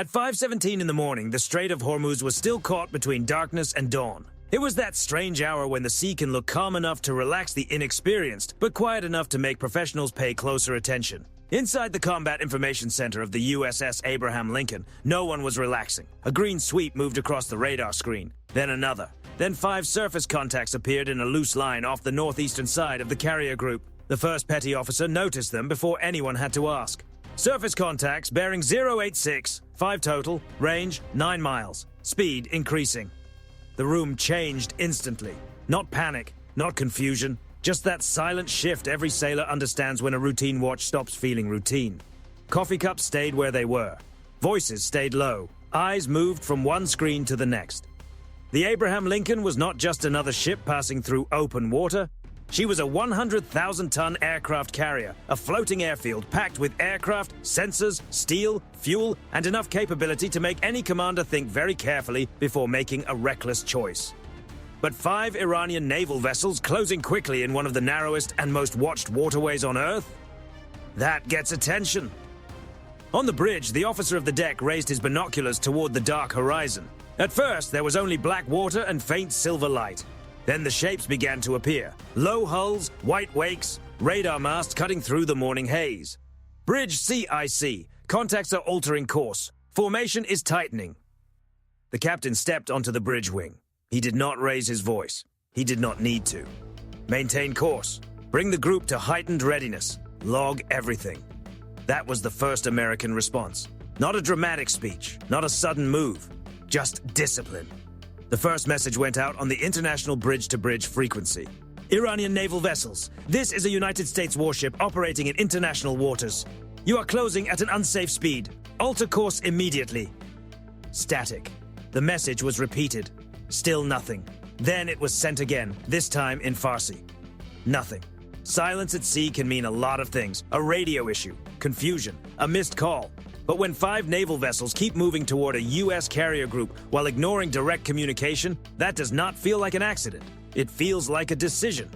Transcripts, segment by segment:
At 5:17 in the morning, the Strait of Hormuz was still caught between darkness and dawn. It was that strange hour when the sea can look calm enough to relax the inexperienced, but quiet enough to make professionals pay closer attention. Inside the Combat Information Center of the USS Abraham Lincoln, no one was relaxing. A green sweep moved across the radar screen, then another. Then 5 surface contacts appeared in a loose line off the northeastern side of the carrier group. The first petty officer noticed them before anyone had to ask. Surface contacts bearing 086, 5 total, range 9 miles, speed increasing. The room changed instantly. Not panic, not confusion, just that silent shift every sailor understands when a routine watch stops feeling routine. Coffee cups stayed where they were. Voices stayed low. Eyes moved from one screen to the next. The Abraham Lincoln was not just another ship passing through open water. She was a 100,000-ton aircraft carrier, a floating airfield packed with aircraft, sensors, steel, fuel, and enough capability to make any commander think very carefully before making a reckless choice. But 5 Iranian naval vessels closing quickly in one of the narrowest and most watched waterways on Earth? That gets attention. On the bridge, the officer of the deck raised his binoculars toward the dark horizon. At first, there was only black water and faint silver light. Then the shapes began to appear. Low hulls, white wakes, radar masts cutting through the morning haze. Bridge CIC. Contacts are altering course. Formation is tightening. The captain stepped onto the bridge wing. He did not raise his voice. He did not need to. Maintain course. Bring the group to heightened readiness. Log everything. That was the first American response. Not a dramatic speech, not a sudden move, just discipline. The first message went out on the international bridge-to-bridge frequency. Iranian naval vessels, this is a United States warship operating in international waters. You are closing at an unsafe speed. Alter course immediately. Static. The message was repeated. Still nothing. Then it was sent again, this time in Farsi. Nothing. Silence at sea can mean a lot of things. A radio issue, confusion, a missed call. But when 5 naval vessels keep moving toward a U.S. carrier group while ignoring direct communication, that does not feel like an accident. It feels like a decision.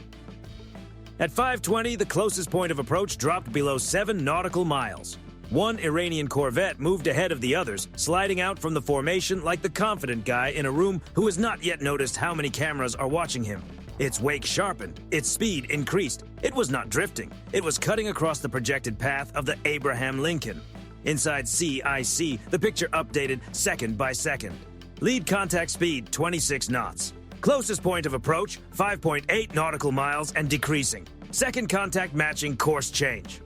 At 5:20, the closest point of approach dropped below 7 nautical miles. One Iranian corvette moved ahead of the others, sliding out from the formation like the confident guy in a room who has not yet noticed how many cameras are watching him. Its wake sharpened, its speed increased. It was not drifting. It was cutting across the projected path of the Abraham Lincoln. Inside CIC, the picture updated second by second. Lead contact speed, 26 knots. Closest point of approach, 5.8 nautical miles and decreasing. Second contact matching course change.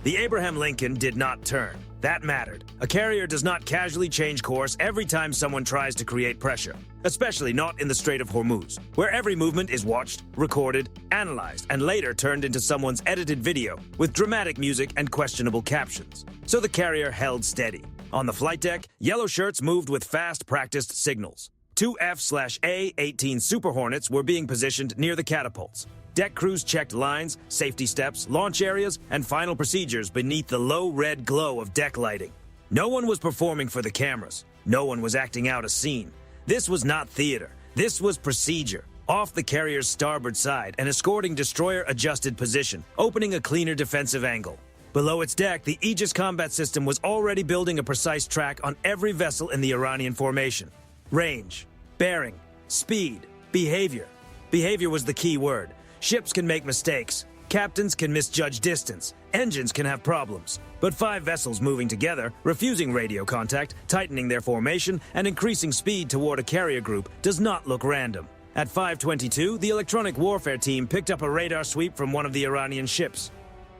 The Abraham Lincoln did not turn. That mattered. A carrier does not casually change course every time someone tries to create pressure, especially not in the Strait of Hormuz, where every movement is watched, recorded, analyzed, and later turned into someone's edited video with dramatic music and questionable captions. So the carrier held steady. On the flight deck, yellow shirts moved with fast, practiced signals. 2 F/A-18 Super Hornets were being positioned near the catapults. Deck crews checked lines, safety steps, launch areas, and final procedures beneath the low red glow of deck lighting. No one was performing for the cameras. No one was acting out a scene. This was not theater. This was procedure. Off the carrier's starboard side, an escorting destroyer adjusted position, opening a cleaner defensive angle. Below its deck, the Aegis combat system was already building a precise track on every vessel in the Iranian formation. Range, bearing, speed, behavior. Behavior was the key word. Ships can make mistakes. Captains can misjudge distance. Engines can have problems. But 5 vessels moving together, refusing radio contact, tightening their formation, and increasing speed toward a carrier group does not look random. At 5:22, the electronic warfare team picked up a radar sweep from one of the Iranian ships.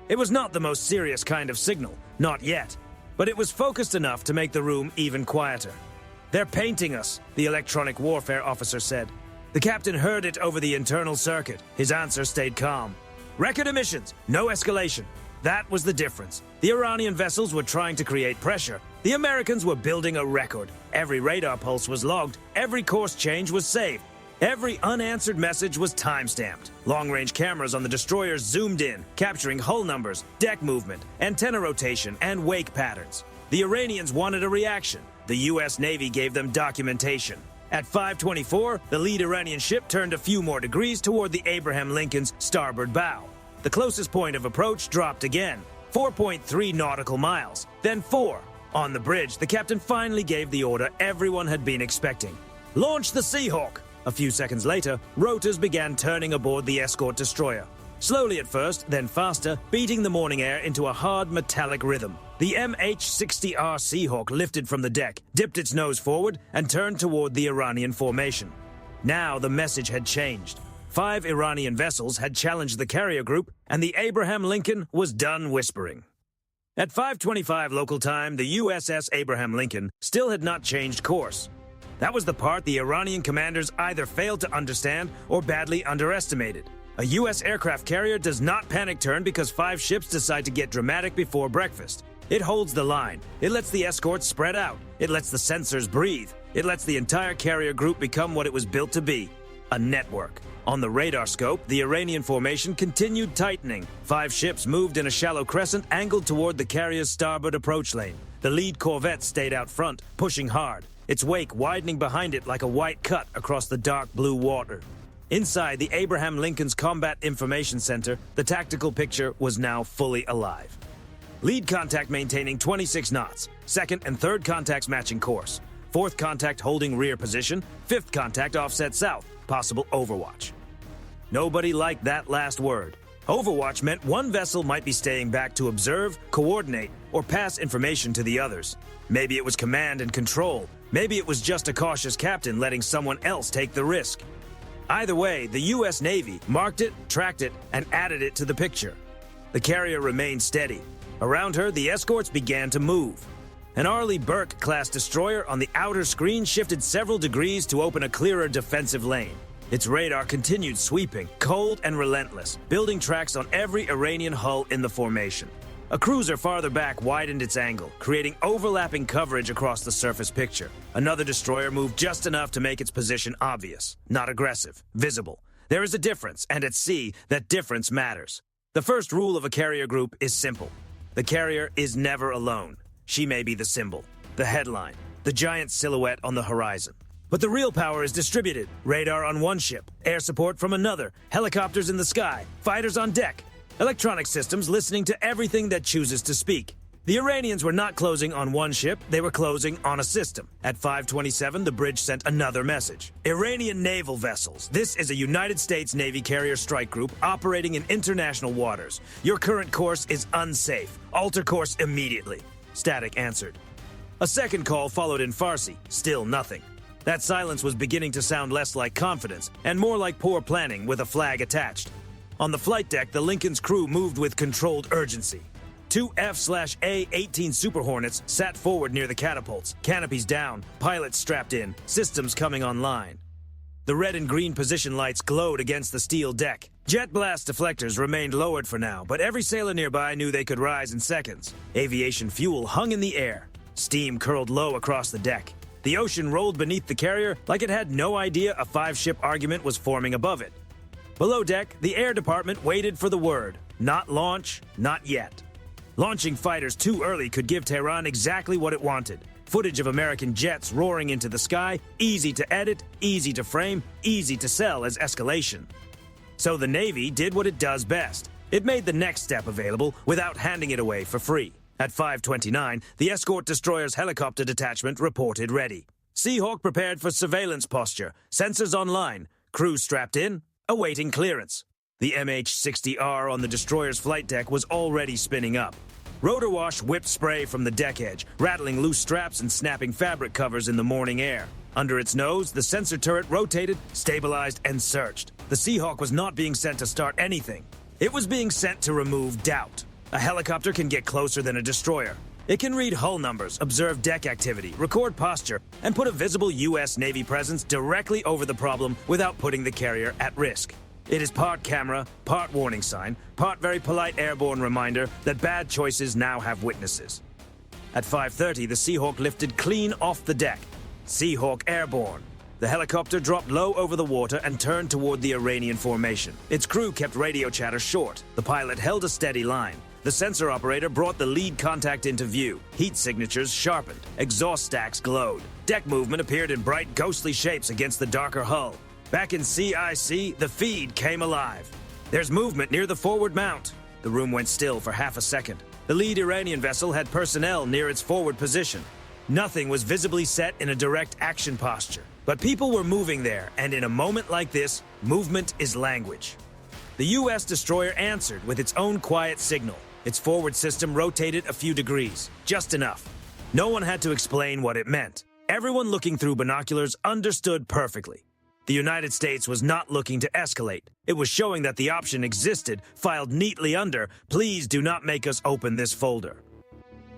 It was not the most serious kind of signal, not yet, but it was focused enough to make the room even quieter. "They're painting us," the electronic warfare officer said. The captain heard it over the internal circuit. His answer stayed calm. "Record emissions, no escalation." That was the difference. The Iranian vessels were trying to create pressure. The Americans were building a record. Every radar pulse was logged. Every course change was saved. Every unanswered message was time-stamped. Long-range cameras on the destroyers zoomed in, capturing hull numbers, deck movement, antenna rotation, and wake patterns. The Iranians wanted a reaction. The U.S. Navy gave them documentation. At 5:24, the lead Iranian ship turned a few more degrees toward the Abraham Lincoln's starboard bow. The closest point of approach dropped again, 4.3 nautical miles, then 4, On the bridge, the captain finally gave the order everyone had been expecting. Launch the Seahawk! A few seconds later, rotors began turning aboard the escort destroyer. Slowly at first, then faster, beating the morning air into a hard metallic rhythm. The MH-60R Seahawk lifted from the deck, dipped its nose forward, and turned toward the Iranian formation. Now the message had changed. 5 Iranian vessels had challenged the carrier group, and the Abraham Lincoln was done whispering. At 5:25 local time, the USS Abraham Lincoln still had not changed course. That was the part the Iranian commanders either failed to understand or badly underestimated. A U.S. aircraft carrier does not panic turn because 5 ships decide to get dramatic before breakfast. It holds the line. It lets the escorts spread out. It lets the sensors breathe. It lets the entire carrier group become what it was built to be, a network. On the radar scope, the Iranian formation continued tightening. 5 ships moved in a shallow crescent angled toward the carrier's starboard approach lane. The lead corvette stayed out front, pushing hard, its wake widening behind it like a white cut across the dark blue water. Inside the Abraham Lincoln's Combat Information Center, the tactical picture was now fully alive. Lead contact maintaining 26 knots, second and third contacts matching course, fourth contact holding rear position, fifth contact offset south, possible overwatch. Nobody liked that last word. Overwatch meant one vessel might be staying back to observe, coordinate, or pass information to the others. Maybe it was command and control. Maybe it was just a cautious captain letting someone else take the risk. Either way, the U.S. Navy marked it, tracked it, and added it to the picture. The carrier remained steady. Around her, the escorts began to move. An Arleigh Burke-class destroyer on the outer screen shifted several degrees to open a clearer defensive lane. Its radar continued sweeping, cold and relentless, building tracks on every Iranian hull in the formation. A cruiser farther back widened its angle, creating overlapping coverage across the surface picture. Another destroyer moved just enough to make its position obvious, not aggressive, visible. There is a difference, and at sea, that difference matters. The first rule of a carrier group is simple. The carrier is never alone. She may be the symbol, the headline, the giant silhouette on the horizon. But the real power is distributed. Radar on one ship, air support from another, helicopters in the sky, fighters on deck. Electronic systems listening to everything that chooses to speak. The Iranians were not closing on one ship, they were closing on a system. At 5:27, the bridge sent another message. Iranian naval vessels. This is a United States Navy carrier strike group operating in international waters. Your current course is unsafe. Alter course immediately. Static answered. A second call followed in Farsi. Still nothing. That silence was beginning to sound less like confidence and more like poor planning with a flag attached. On the flight deck, the Lincoln's crew moved with controlled urgency. 2 F/A-18 Super Hornets sat forward near the catapults, canopies down, pilots strapped in, systems coming online. The red and green position lights glowed against the steel deck. Jet blast deflectors remained lowered for now, but every sailor nearby knew they could rise in seconds. Aviation fuel hung in the air. Steam curled low across the deck. The ocean rolled beneath the carrier like it had no idea a 5-ship argument was forming above it. Below deck, the Air Department waited for the word. Not launch, not yet. Launching fighters too early could give Tehran exactly what it wanted. Footage of American jets roaring into the sky, easy to edit, easy to frame, easy to sell as escalation. So the Navy did what it does best. It made the next step available without handing it away for free. At 5:29, the escort destroyer's helicopter detachment reported ready. Seahawk prepared for surveillance posture, sensors online, crew strapped in, awaiting clearance. The MH-60R on the destroyer's flight deck was already spinning up. Rotor wash whipped spray from the deck edge, rattling loose straps and snapping fabric covers in the morning air. Under its nose, the sensor turret rotated, stabilized, and searched. The Seahawk was not being sent to start anything. It was being sent to remove doubt. A helicopter can get closer than a destroyer. It can read hull numbers, observe deck activity, record posture, and put a visible U.S. Navy presence directly over the problem without putting the carrier at risk. It is part camera, part warning sign, part very polite airborne reminder that bad choices now have witnesses. At 5:30, the Seahawk lifted clean off the deck. Seahawk airborne. The helicopter dropped low over the water and turned toward the Iranian formation. Its crew kept radio chatter short. The pilot held a steady line. The sensor operator brought the lead contact into view. Heat signatures sharpened. Exhaust stacks glowed. Deck movement appeared in bright, ghostly shapes against the darker hull. Back in CIC, the feed came alive. There's movement near the forward mount. The room went still for half a second. The lead Iranian vessel had personnel near its forward position. Nothing was visibly set in a direct action posture, but people were moving there, and in a moment like this, movement is language. The U.S. destroyer answered with its own quiet signal. Its forward system rotated a few degrees, just enough. No one had to explain what it meant. Everyone looking through binoculars understood perfectly. The United States was not looking to escalate. It was showing that the option existed, filed neatly under, "Please do not make us open this folder."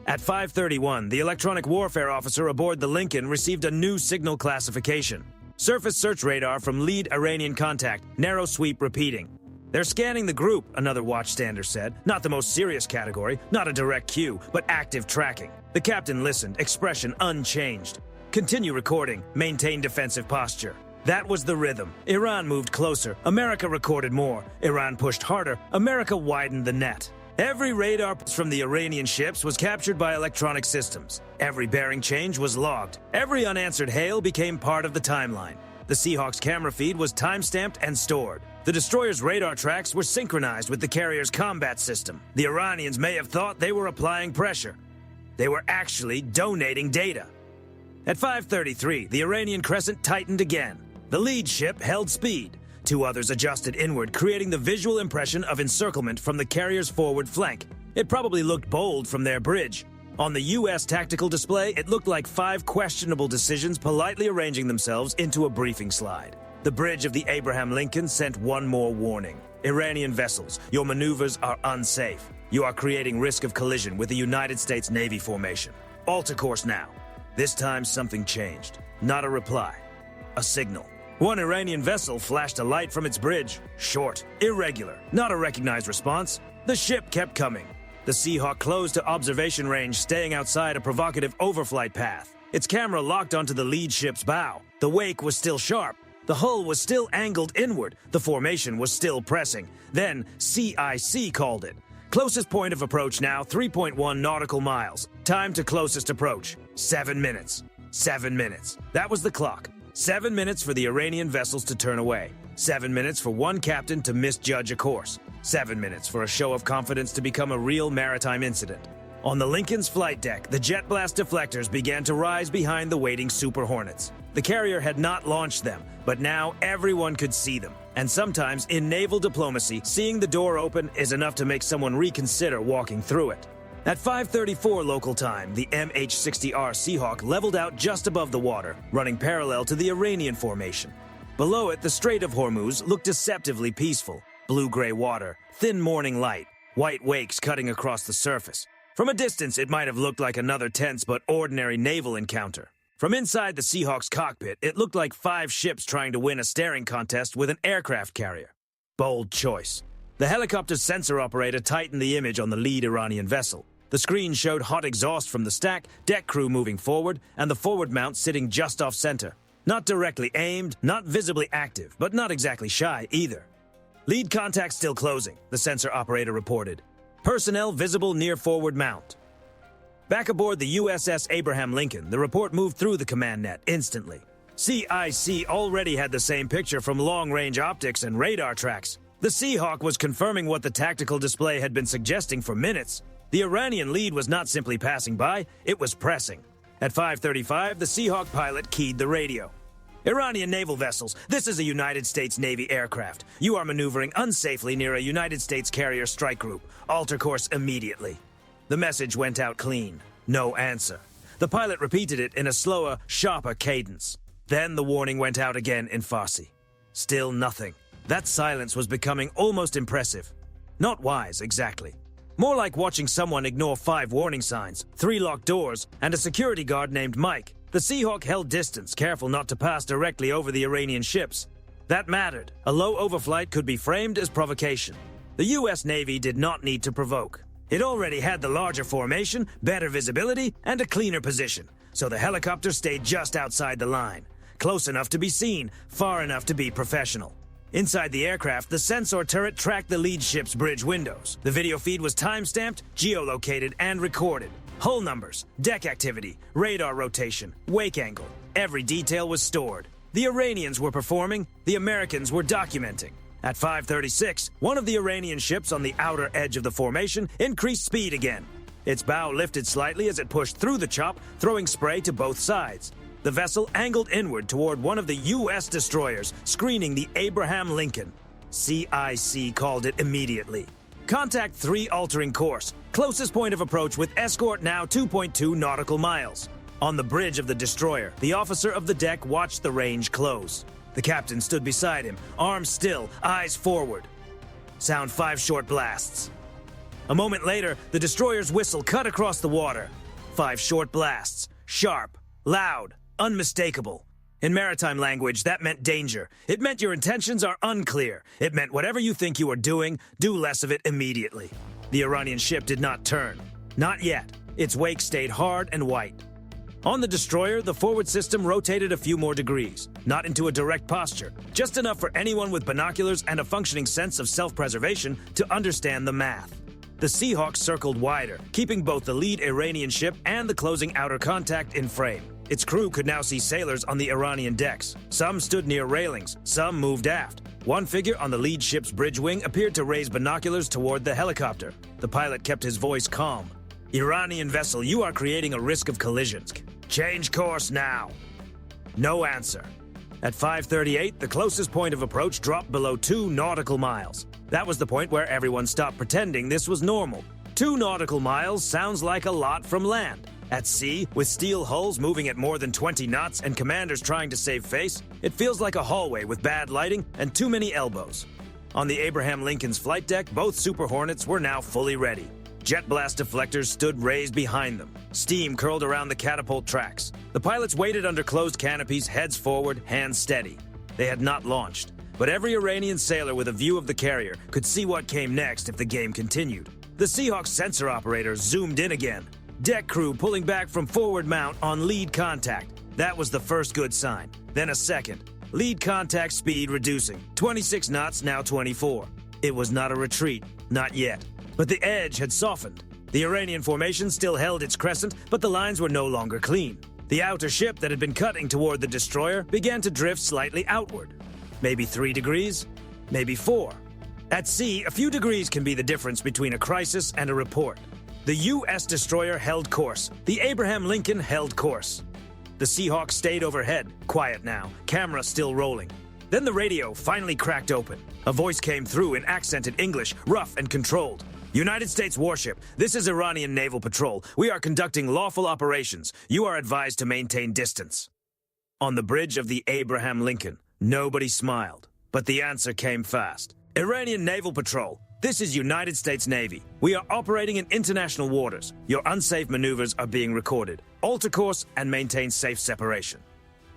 At 5:31, the electronic warfare officer aboard the Lincoln received a new signal classification. Surface search radar from lead Iranian contact, narrow sweep repeating. "They're scanning the group," another watchstander said. Not the most serious category, not a direct cue, but active tracking. The captain listened, expression unchanged. "Continue recording, maintain defensive posture." That was the rhythm. Iran moved closer. America recorded more. Iran pushed harder. America widened the net. Every radar from the Iranian ships was captured by electronic systems. Every bearing change was logged. Every unanswered hail became part of the timeline. The Seahawk's camera feed was time-stamped and stored. The destroyer's radar tracks were synchronized with the carrier's combat system. The Iranians may have thought they were applying pressure. They were actually donating data. At 5:33, the Iranian crescent tightened again. The lead ship held speed. Two others adjusted inward, creating the visual impression of encirclement from the carrier's forward flank. It probably looked bold from their bridge. On the U.S. tactical display, it looked like 5 questionable decisions politely arranging themselves into a briefing slide. The bridge of the Abraham Lincoln sent one more warning. "Iranian vessels, your maneuvers are unsafe. You are creating risk of collision with the United States Navy formation. Alter course now." This time something changed. Not a reply. A signal. One Iranian vessel flashed a light from its bridge. Short, irregular, not a recognized response. The ship kept coming. The Seahawk closed to observation range, staying outside a provocative overflight path. Its camera locked onto the lead ship's bow. The wake was still sharp. The hull was still angled inward. The formation was still pressing. Then CIC called it. Closest point of approach now, 3.1 nautical miles. Time to closest approach, 7 minutes. 7 minutes. That was the clock. 7 minutes for the Iranian vessels to turn away. 7 minutes for one captain to misjudge a course. 7 minutes for a show of confidence to become a real maritime incident. On the Lincoln's flight deck, the jet blast deflectors began to rise behind the waiting Super Hornets. The carrier had not launched them, but now everyone could see them. And sometimes, in naval diplomacy, seeing the door open is enough to make someone reconsider walking through it. At 5:34 local time, the MH-60R Seahawk leveled out just above the water, running parallel to the Iranian formation. Below it, the Strait of Hormuz looked deceptively peaceful. Blue-gray water, thin morning light, white wakes cutting across the surface. From a distance, it might have looked like another tense but ordinary naval encounter. From inside the Seahawk's cockpit, it looked like 5 ships trying to win a staring contest with an aircraft carrier. Bold choice. The helicopter's sensor operator tightened the image on the lead Iranian vessel. The screen showed hot exhaust from the stack, deck crew moving forward, and the forward mount sitting just off-center. Not directly aimed, not visibly active, but not exactly shy either. "Lead contact still closing," the sensor operator reported. "Personnel visible near forward mount." Back aboard the USS Abraham Lincoln, the report moved through the command net instantly. CIC already had the same picture from long-range optics and radar tracks. The Seahawk was confirming what the tactical display had been suggesting for minutes. The Iranian lead was not simply passing by, it was pressing. At 5:35, the Seahawk pilot keyed the radio. "Iranian naval vessels, this is a United States Navy aircraft. You are maneuvering unsafely near a United States carrier strike group. Alter course immediately." The message went out clean. No answer. The pilot repeated it in a slower, sharper cadence. Then the warning went out again in Farsi. Still nothing. That silence was becoming almost impressive. Not wise, exactly. More like watching someone ignore 5 warning signs, 3 locked doors, and a security guard named Mike. The Seahawk held distance, careful not to pass directly over the Iranian ships. That mattered. A low overflight could be framed as provocation. The U.S. Navy did not need to provoke. It already had the larger formation, better visibility, and a cleaner position, so the helicopter stayed just outside the line. Close enough to be seen, far enough to be professional. Inside the aircraft, the sensor turret tracked the lead ship's bridge windows. The video feed was time-stamped, geolocated, and recorded. Hull numbers, deck activity, radar rotation, wake angle. Every detail was stored. The Iranians were performing, the Americans were documenting. At 5:36, one of the Iranian ships on the outer edge of the formation increased speed again. Its bow lifted slightly as it pushed through the chop, throwing spray to both sides. The vessel angled inward toward one of the U.S. destroyers, screening the Abraham Lincoln. CIC called it immediately. Contact 3 altering course. Closest point of approach with escort now 2.2 nautical miles. On the bridge of the destroyer, the officer of the deck watched the range close. The captain stood beside him, arms still, eyes forward. Sound 5 short blasts. A moment later, the destroyer's whistle cut across the water. 5 short blasts. Sharp, loud, unmistakable. In maritime language, that meant danger. It meant your intentions are unclear. It meant whatever you think you are doing, do less of it immediately. The Iranian ship did not turn. Not yet. Its wake stayed hard and white. On the destroyer, the forward system rotated a few more degrees, not into a direct posture, just enough for anyone with binoculars and a functioning sense of self-preservation to understand the math. The Seahawk circled wider, keeping both the lead Iranian ship and the closing outer contact in frame. Its crew could now see sailors on the Iranian decks. Some stood near railings, some moved aft. One figure on the lead ship's bridge wing appeared to raise binoculars toward the helicopter. The pilot kept his voice calm. "Iranian vessel, you are creating a risk of collisions. Change course now." No answer. At 5:38, the closest point of approach dropped below 2 nautical miles. That was the point where everyone stopped pretending this was normal. 2 nautical miles sounds like a lot from land. At sea, with steel hulls moving at more than 20 knots and commanders trying to save face, it feels like a hallway with bad lighting and too many elbows. On the Abraham Lincoln's flight deck, both Super Hornets were now fully ready. Jet blast deflectors stood raised behind them. Steam curled around the catapult tracks. The pilots waited under closed canopies, heads forward, hands steady. They had not launched, but every Iranian sailor with a view of the carrier could see what came next if the game continued. The Seahawk's sensor operator zoomed in again. Deck crew pulling back from forward mount on lead contact. That was the first good sign. Then a second. Lead contact speed reducing. 26 knots, now 24. It was not a retreat, not yet. But the edge had softened. The Iranian formation still held its crescent, but the lines were no longer clean. The outer ship that had been cutting toward the destroyer began to drift slightly outward. Maybe 3 degrees, maybe 4. At sea, a few degrees can be the difference between a crisis and a report. The U.S. destroyer held course. The Abraham Lincoln held course. The Seahawk stayed overhead, quiet now, camera still rolling. Then the radio finally cracked open. A voice came through in accented English, rough and controlled. "United States warship, this is Iranian Naval Patrol. We are conducting lawful operations. You are advised to maintain distance." On the bridge of the Abraham Lincoln, nobody smiled, but the answer came fast. "Iranian Naval Patrol, this is United States Navy. We are operating in international waters. Your unsafe maneuvers are being recorded. Alter course and maintain safe separation."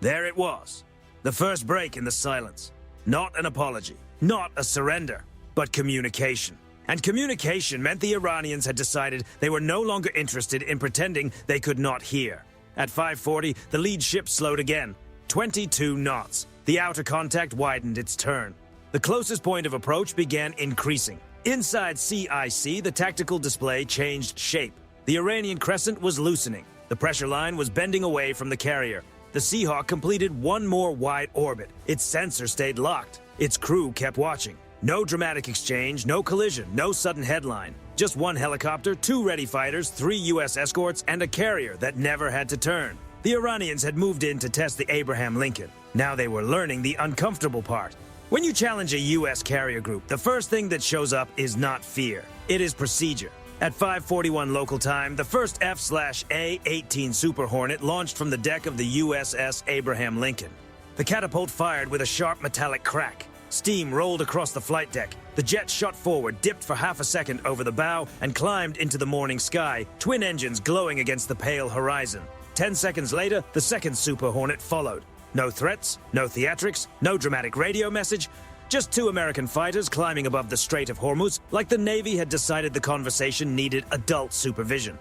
There it was. The first break in the silence. Not an apology, not a surrender, but communication. And communication meant the Iranians had decided they were no longer interested in pretending they could not hear. At 5:40, the lead ship slowed again. 22 knots. The outer contact widened its turn. The closest point of approach began increasing. Inside CIC, the tactical display changed shape. The Iranian crescent was loosening. The pressure line was bending away from the carrier. The Seahawk completed one more wide orbit. Its sensor stayed locked. Its crew kept watching. No dramatic exchange, no collision, no sudden headline. Just one helicopter, 2 ready fighters, 3 U.S. escorts, and a carrier that never had to turn. The Iranians had moved in to test the Abraham Lincoln. Now they were learning the uncomfortable part. When you challenge a U.S. carrier group, the first thing that shows up is not fear. It is procedure. At 5:41 local time, the first F/A-18 Super Hornet launched from the deck of the USS Abraham Lincoln. The catapult fired with a sharp metallic crack. Steam rolled across the flight deck. The jet shot forward, dipped for half a second over the bow, and climbed into the morning sky, twin engines glowing against the pale horizon. 10 seconds later, the second Super Hornet followed. No threats, no theatrics, no dramatic radio message, just 2 American fighters climbing above the Strait of Hormuz like the Navy had decided the conversation needed adult supervision.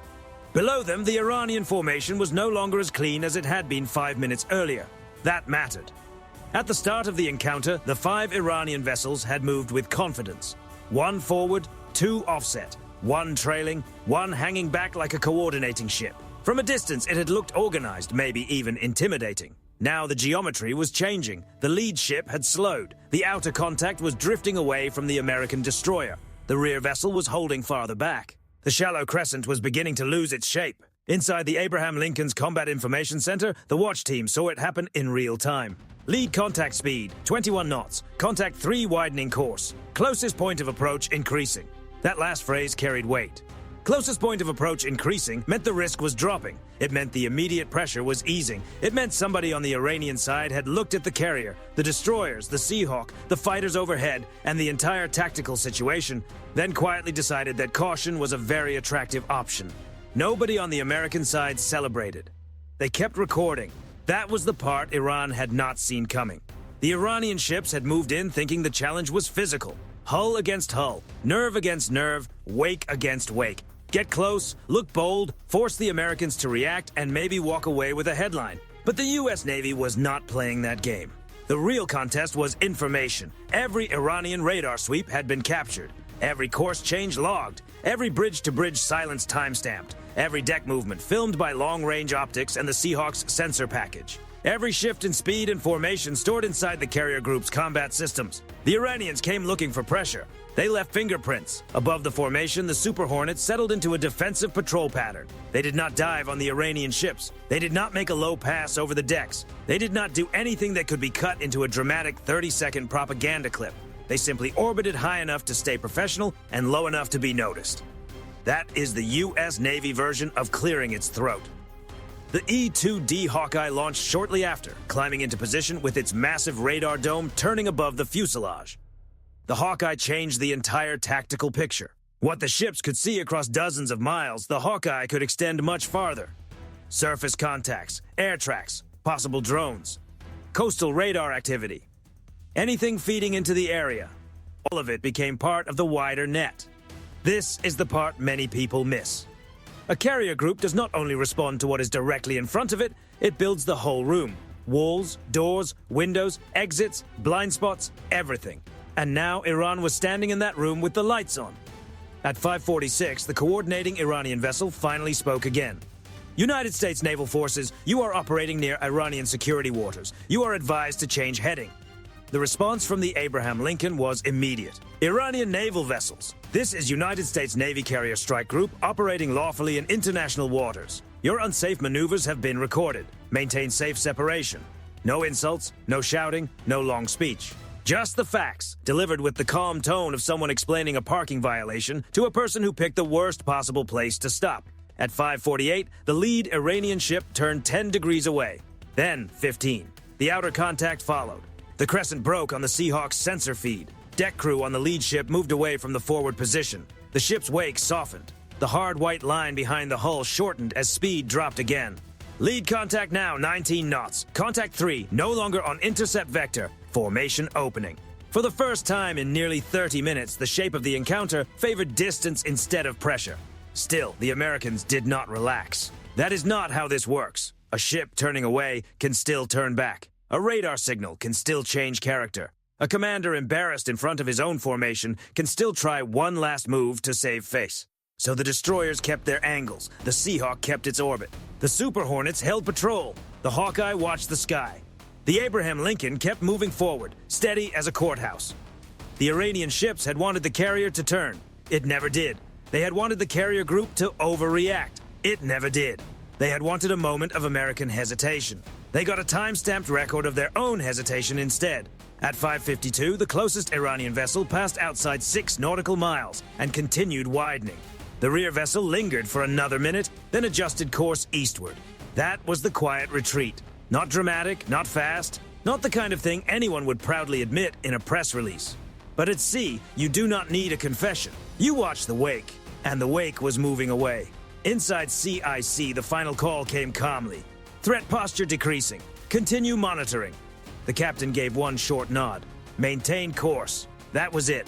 Below them, the Iranian formation was no longer as clean as it had been 5 minutes earlier. That mattered. At the start of the encounter, the 5 Iranian vessels had moved with confidence. 1 forward, 2 offset, 1 trailing, 1 hanging back like a coordinating ship. From a distance, it had looked organized, maybe even intimidating. Now the geometry was changing. The lead ship had slowed. The outer contact was drifting away from the American destroyer. The rear vessel was holding farther back. The shallow crescent was beginning to lose its shape. Inside the Abraham Lincoln's Combat Information Center, the watch team saw it happen in real time. Lead contact speed, 21 knots. Contact 3 widening course. Closest point of approach increasing. That last phrase carried weight. Closest point of approach increasing meant the risk was dropping. It meant the immediate pressure was easing. It meant somebody on the Iranian side had looked at the carrier, the destroyers, the Seahawk, the fighters overhead, and the entire tactical situation, then quietly decided that caution was a very attractive option. Nobody on the American side celebrated. They kept recording. That was the part Iran had not seen coming. The Iranian ships had moved in thinking the challenge was physical. Hull against hull, nerve against nerve, wake against wake. Get close, look bold, force the Americans to react, and maybe walk away with a headline. But the U.S. Navy was not playing that game. The real contest was information. Every Iranian radar sweep had been captured. Every course change logged. Every bridge-to-bridge silence timestamped. Every deck movement filmed by long-range optics and the Seahawk's sensor package. Every shift in speed and formation stored inside the carrier group's combat systems. The Iranians came looking for pressure. They left fingerprints. Above the formation, the Super Hornets settled into a defensive patrol pattern. They did not dive on the Iranian ships. They did not make a low pass over the decks. They did not do anything that could be cut into a dramatic 30-second propaganda clip. They simply orbited high enough to stay professional and low enough to be noticed. That is the U.S. Navy version of clearing its throat. The E-2D Hawkeye launched shortly after, climbing into position with its massive radar dome turning above the fuselage. The Hawkeye changed the entire tactical picture. What the ships could see across dozens of miles, the Hawkeye could extend much farther. Surface contacts, air tracks, possible drones, coastal radar activity. Anything feeding into the area. All of it became part of the wider net. This is the part many people miss. A carrier group does not only respond to what is directly in front of it, it builds the whole room. Walls, doors, windows, exits, blind spots, everything. And now Iran was standing in that room with the lights on. At 5:46, the coordinating Iranian vessel finally spoke again. United States Naval Forces, you are operating near Iranian security waters. You are advised to change heading. The response from the Abraham Lincoln was immediate. Iranian naval vessels. This is United States Navy Carrier Strike Group operating lawfully in international waters. Your unsafe maneuvers have been recorded. Maintain safe separation. No insults, no shouting, no long speech. Just the facts, delivered with the calm tone of someone explaining a parking violation to a person who picked the worst possible place to stop. At 5:48, the lead Iranian ship turned 10 degrees away. Then 15. The outer contact followed. The crescent broke on the Seahawk's sensor feed. Deck crew on the lead ship moved away from the forward position. The ship's wake softened. The hard white line behind the hull shortened as speed dropped again. Lead contact now 19 knots. Contact 3, no longer on intercept vector. Formation opening. For the first time in nearly 30 minutes, the shape of the encounter favored distance instead of pressure. Still, the Americans did not relax. That is not how this works. A ship turning away can still turn back. A radar signal can still change character. A commander embarrassed in front of his own formation can still try one last move to save face. So the destroyers kept their angles. The Seahawk kept its orbit. The Super Hornets held patrol. The Hawkeye watched the sky. The Abraham Lincoln kept moving forward, steady as a courthouse. The Iranian ships had wanted the carrier to turn. It never did. They had wanted the carrier group to overreact. It never did. They had wanted a moment of American hesitation. They got a time-stamped record of their own hesitation instead. At 5:52, the closest Iranian vessel passed outside 6 nautical miles and continued widening. The rear vessel lingered for another minute, then adjusted course eastward. That was the quiet retreat. Not dramatic, not fast, not the kind of thing anyone would proudly admit in a press release. But at sea, you do not need a confession. You watch the wake, and the wake was moving away. Inside CIC, the final call came calmly. Threat posture decreasing. Continue monitoring. The captain gave one short nod. Maintain course. That was it.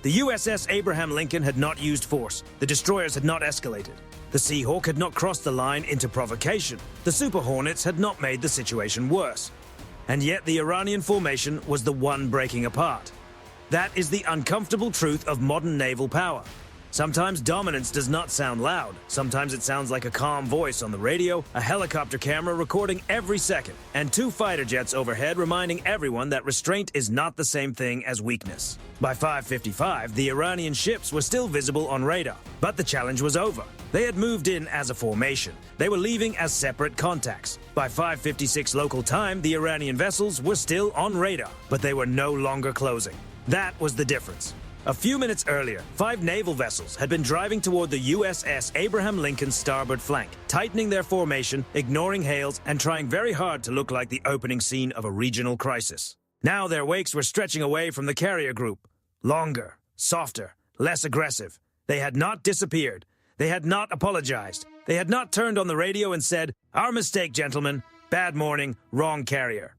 The USS Abraham Lincoln had not used force. The destroyers had not escalated. The Seahawk had not crossed the line into provocation. The Super Hornets had not made the situation worse. And yet the Iranian formation was the one breaking apart. That is the uncomfortable truth of modern naval power. Sometimes dominance does not sound loud. Sometimes it sounds like a calm voice on the radio, a helicopter camera recording every second, and 2 fighter jets overhead reminding everyone that restraint is not the same thing as weakness. By 5:55, the Iranian ships were still visible on radar, but the challenge was over. They had moved in as a formation. They were leaving as separate contacts. By 5:56 local time, the Iranian vessels were still on radar, but they were no longer closing. That was the difference. A few minutes earlier, 5 naval vessels had been driving toward the USS Abraham Lincoln's starboard flank, tightening their formation, ignoring hails, and trying very hard to look like the opening scene of a regional crisis. Now their wakes were stretching away from the carrier group. Longer, softer, less aggressive. They had not disappeared. They had not apologized. They had not turned on the radio and said, "Our mistake, gentlemen. Bad morning, wrong carrier."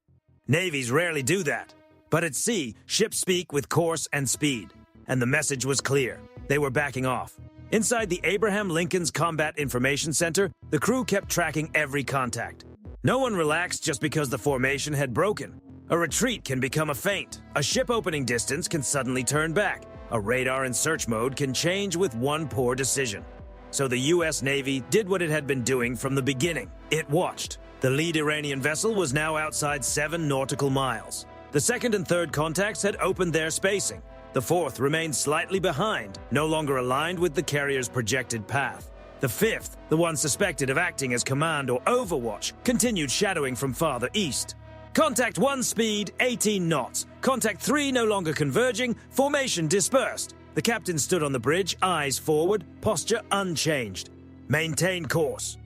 Navies rarely do that. But at sea, ships speak with course and speed. And the message was clear. They were backing off. Inside the Abraham Lincoln's Combat Information Center, the crew kept tracking every contact. No one relaxed just because the formation had broken. A retreat can become a feint. A ship opening distance can suddenly turn back. A radar in search mode can change with one poor decision. So the U.S. Navy did what it had been doing from the beginning. It watched. The lead Iranian vessel was now outside 7 nautical miles. The second and third contacts had opened their spacing. The fourth remained slightly behind, no longer aligned with the carrier's projected path. The fifth, the one suspected of acting as command or overwatch, continued shadowing from farther east. Contact 1 speed, 18 knots. Contact 3 no longer converging, formation dispersed. The captain stood on the bridge, eyes forward, posture unchanged. Maintain course.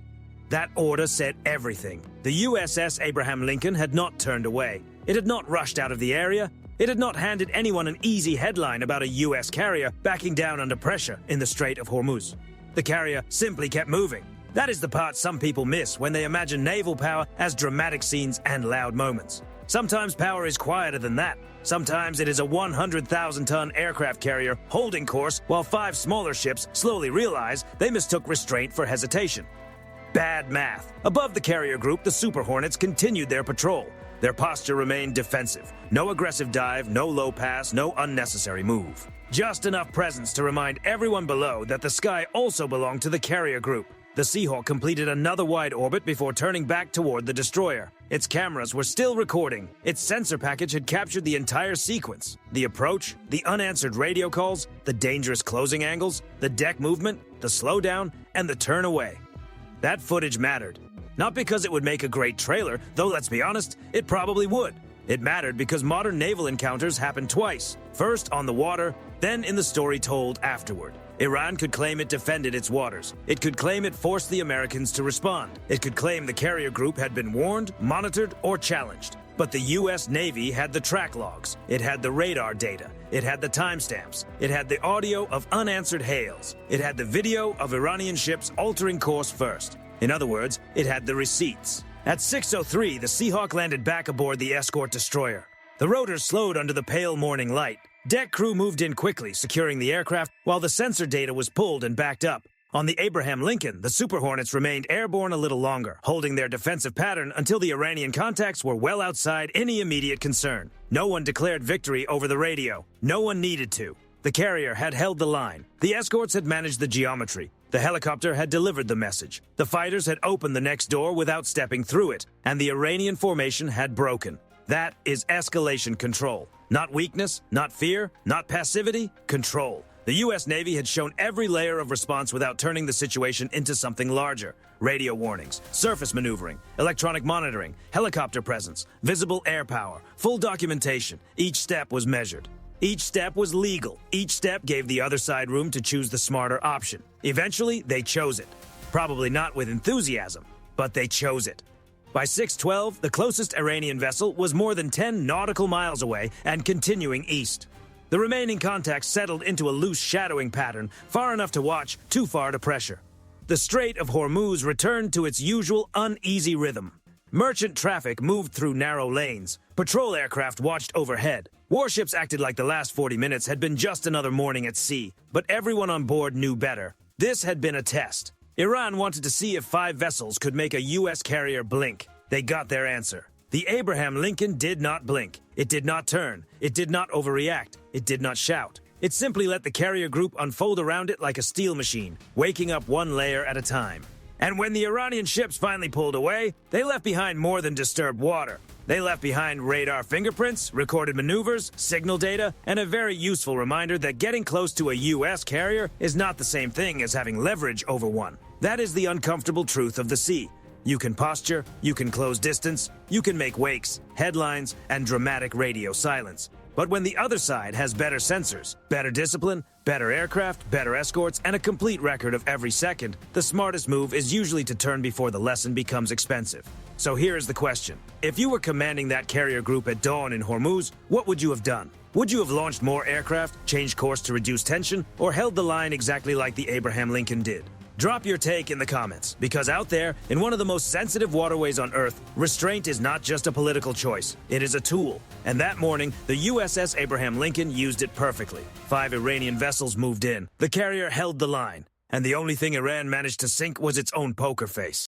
That order said everything. The USS Abraham Lincoln had not turned away. It had not rushed out of the area. It had not handed anyone an easy headline about a U.S. carrier backing down under pressure in the Strait of Hormuz. The carrier simply kept moving. That is the part some people miss when they imagine naval power as dramatic scenes and loud moments. Sometimes power is quieter than that. Sometimes it is a 100,000-ton aircraft carrier holding course while 5 smaller ships slowly realize they mistook restraint for hesitation. Bad math. Above the carrier group, the Super Hornets continued their patrol. Their posture remained defensive. No aggressive dive, no low pass, no unnecessary move. Just enough presence to remind everyone below that the sky also belonged to the carrier group. The Seahawk completed another wide orbit before turning back toward the destroyer. Its cameras were still recording. Its sensor package had captured the entire sequence. The approach, the unanswered radio calls, the dangerous closing angles, the deck movement, the slowdown, and the turn away. That footage mattered. Not because it would make a great trailer, though let's be honest, it probably would. It mattered because modern naval encounters happen twice. First on the water, then in the story told afterward. Iran could claim it defended its waters. It could claim it forced the Americans to respond. It could claim the carrier group had been warned, monitored, or challenged. But the U.S. Navy had the track logs. It had the radar data. It had the timestamps. It had the audio of unanswered hails. It had the video of Iranian ships altering course first. In other words, it had the receipts. At 6:03, the Seahawk landed back aboard the escort destroyer. The rotors slowed under the pale morning light. Deck crew moved in quickly, securing the aircraft, while the sensor data was pulled and backed up. On the Abraham Lincoln, the Super Hornets remained airborne a little longer, holding their defensive pattern until the Iranian contacts were well outside any immediate concern. No one declared victory over the radio. No one needed to. The carrier had held the line. The escorts had managed the geometry. The helicopter had delivered the message. The fighters had opened the next door without stepping through it, and the Iranian formation had broken. That is escalation control. Not weakness, not fear, not passivity, control. The U.S. Navy had shown every layer of response without turning the situation into something larger. Radio warnings, surface maneuvering, electronic monitoring, helicopter presence, visible air power, full documentation. Each step was measured. Each step was legal. Each step gave the other side room to choose the smarter option. Eventually, they chose it. Probably not with enthusiasm, but they chose it. By 6:12, the closest Iranian vessel was more than 10 nautical miles away and continuing east. The remaining contacts settled into a loose shadowing pattern, far enough to watch, too far to pressure. The Strait of Hormuz returned to its usual uneasy rhythm. Merchant traffic moved through narrow lanes. Patrol aircraft watched overhead. Warships acted like the last 40 minutes had been just another morning at sea, but everyone on board knew better. This had been a test. Iran wanted to see if 5 vessels could make a U.S. carrier blink. They got their answer. The Abraham Lincoln did not blink. It did not turn. It did not overreact. It did not shout. It simply let the carrier group unfold around it like a steel machine, waking up one layer at a time. And when the Iranian ships finally pulled away, they left behind more than disturbed water. They left behind radar fingerprints, recorded maneuvers, signal data, and a very useful reminder that getting close to a U.S. carrier is not the same thing as having leverage over one. That is the uncomfortable truth of the sea. You can posture, you can close distance, you can make wakes, headlines, and dramatic radio silence. But when the other side has better sensors, better discipline, better aircraft, better escorts, and a complete record of every second, the smartest move is usually to turn before the lesson becomes expensive. So here is the question. If you were commanding that carrier group at dawn in Hormuz, what would you have done? Would you have launched more aircraft, changed course to reduce tension, or held the line exactly like the Abraham Lincoln did? Drop your take in the comments, because out there, in one of the most sensitive waterways on Earth, restraint is not just a political choice, it is a tool. And that morning, the USS Abraham Lincoln used it perfectly. 5 Iranian vessels moved in, the carrier held the line, and the only thing Iran managed to sink was its own poker face.